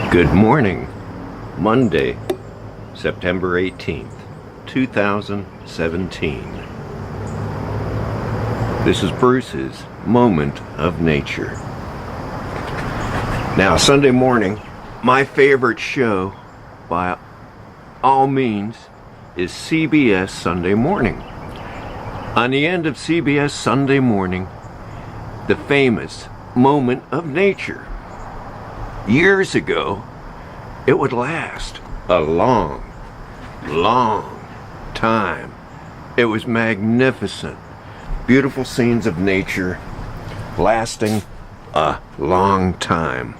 Good morning, Monday, September 18th, 2017. This is Bruce's Moment of Nature. Now, Sunday morning, my favorite show, by all means, is CBS Sunday Morning. On the end of CBS Sunday Morning, the famous Moment of Nature. Years ago, it would last a long time. It was magnificent. Beautiful scenes of nature lasting a long time.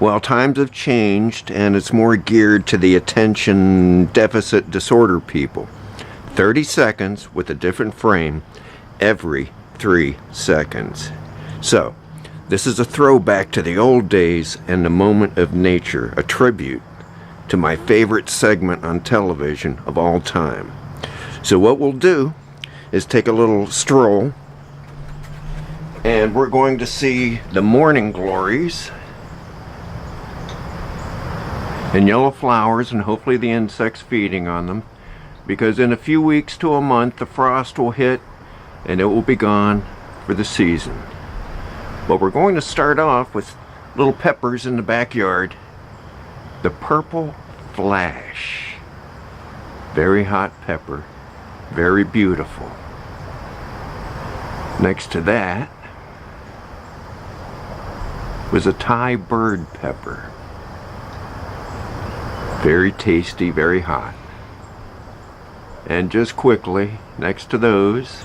Well, times have changed and it's more geared to the attention deficit disorder people. 30 seconds with a different frame every 3 seconds. So, this is a throwback to the old days and the Moment of Nature, a tribute to my favorite segment on television of all time. So what we'll do is take a little stroll, and we're going to see the Morning Glories and yellow flowers and hopefully the insects feeding on them, because in a few weeks to a month the frost will hit and it will be gone for the season. But we're going to start off with little peppers in the backyard. The purple flash. Very hot pepper. Very beautiful. Next to that was a Thai bird pepper. Very tasty, very hot. And just quickly, next to those,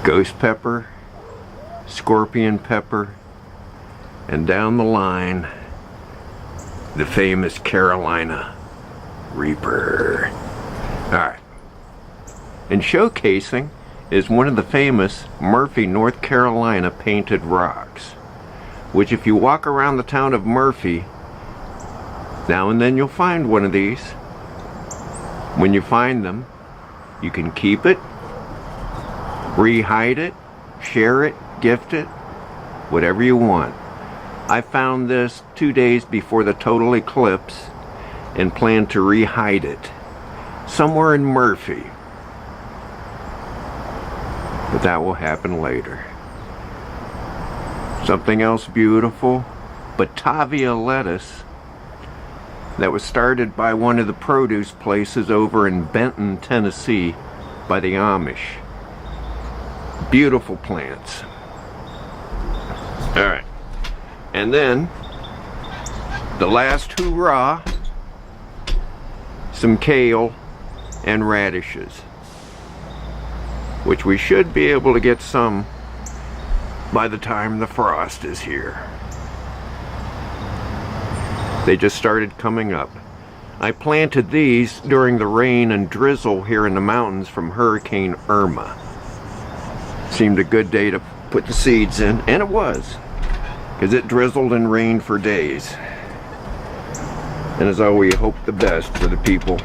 ghost pepper, scorpion pepper, and down the line, the famous Carolina Reaper. Alright. And showcasing is one of the famous Murphy, North Carolina painted rocks, which if you walk around the town of Murphy, now and then you'll find one of these. When you find them, you can keep it, re-hide it, share it, gift it, whatever you want. I found this 2 days before the total eclipse and plan to re-hide it somewhere in Murphy. But that will happen later. Something else beautiful, Batavia lettuce, that was started by one of the produce places over in Benton, Tennessee, by the Amish. Beautiful plants. Alright. And then, the last hurrah, some kale and radishes, which we should be able to get some by the time the frost is here. They just started coming up. I planted these during the rain and drizzle here in the mountains from Hurricane Irma. Seemed a good day to put the seeds in, and it was, because it drizzled and rained for days. And as always, we hope the best for the people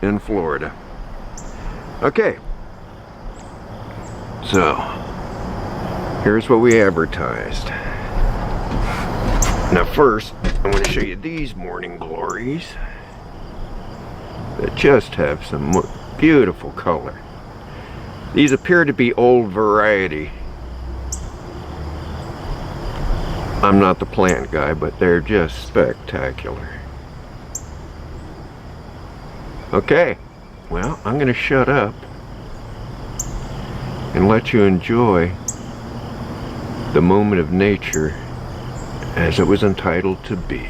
in Florida. Okay, so here's what we advertised. Now first, I want to show you these Morning Glories that just have some beautiful color. These appear to be old variety. I'm not the plant guy, but they're just spectacular. Okay, well, I'm going to shut up and let you enjoy the Moment of Nature as it was entitled to be.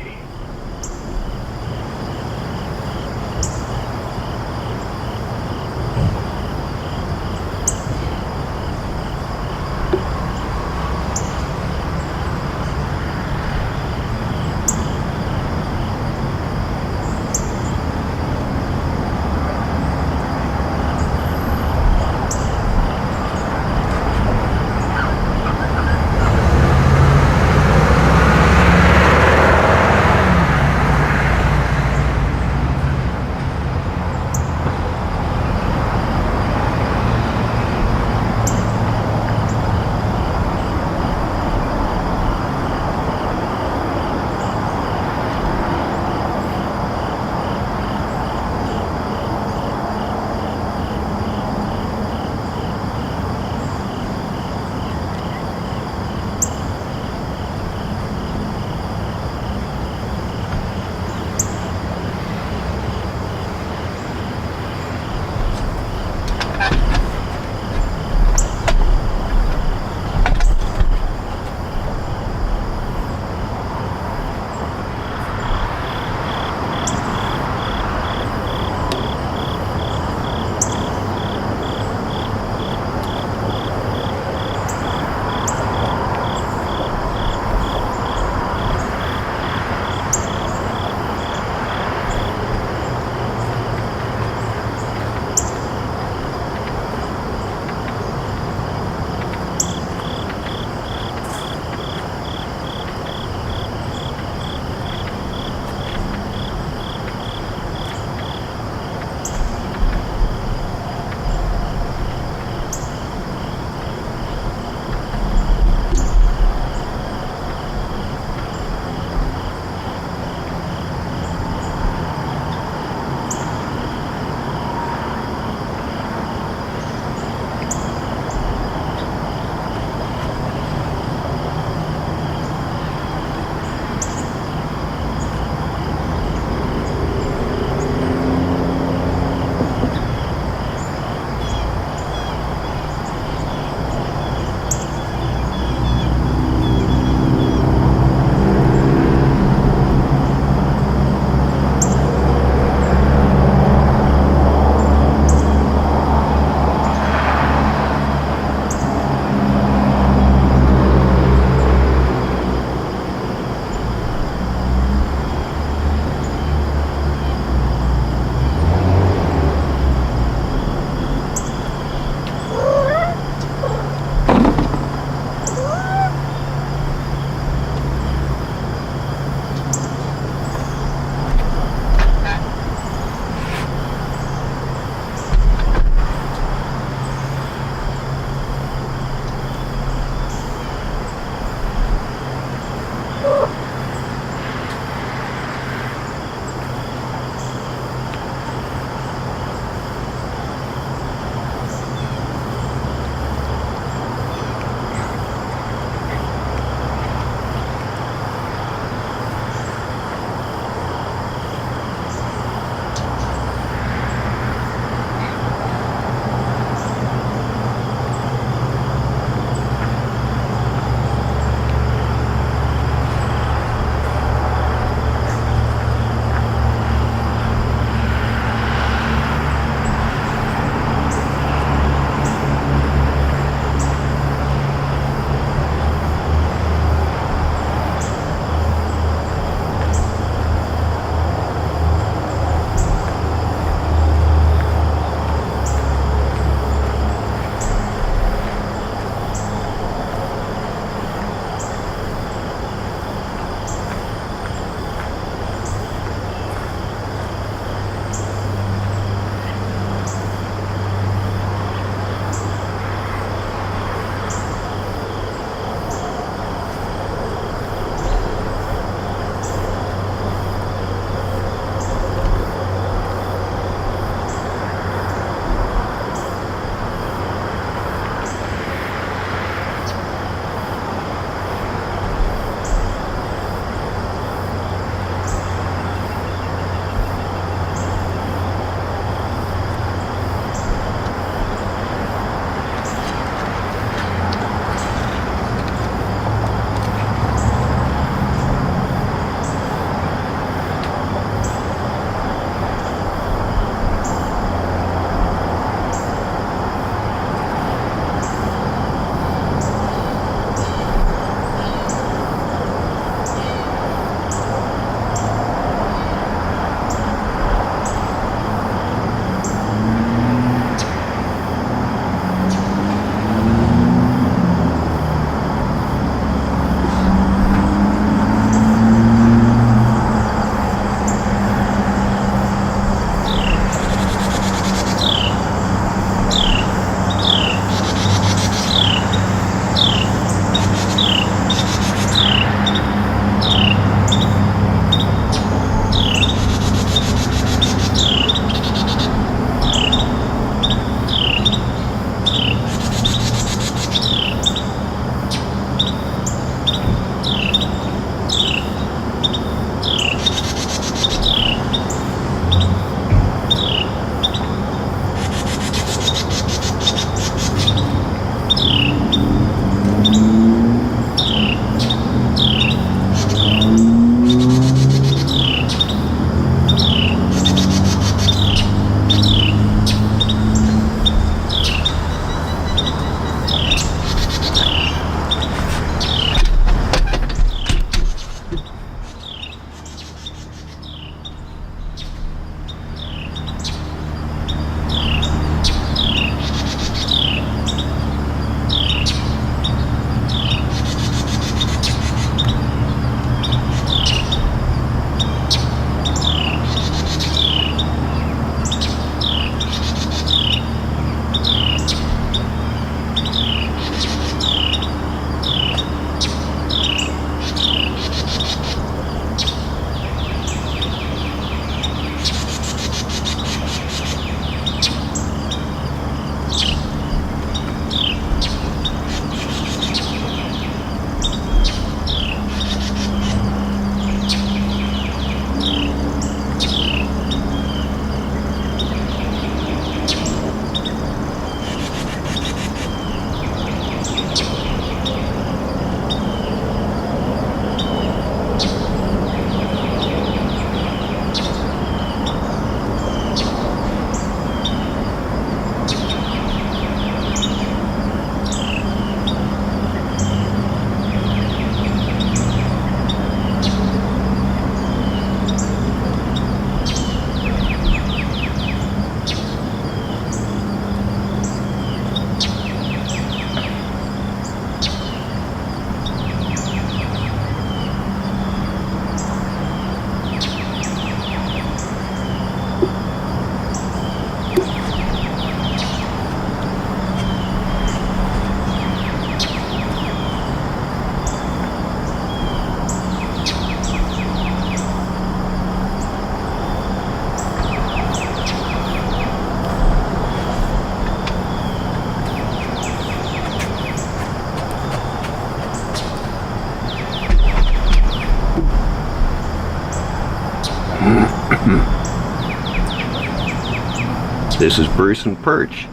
This is Bruce and Perch,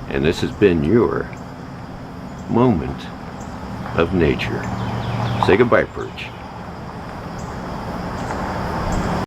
and this has been your moment of nature. Say goodbye, Perch.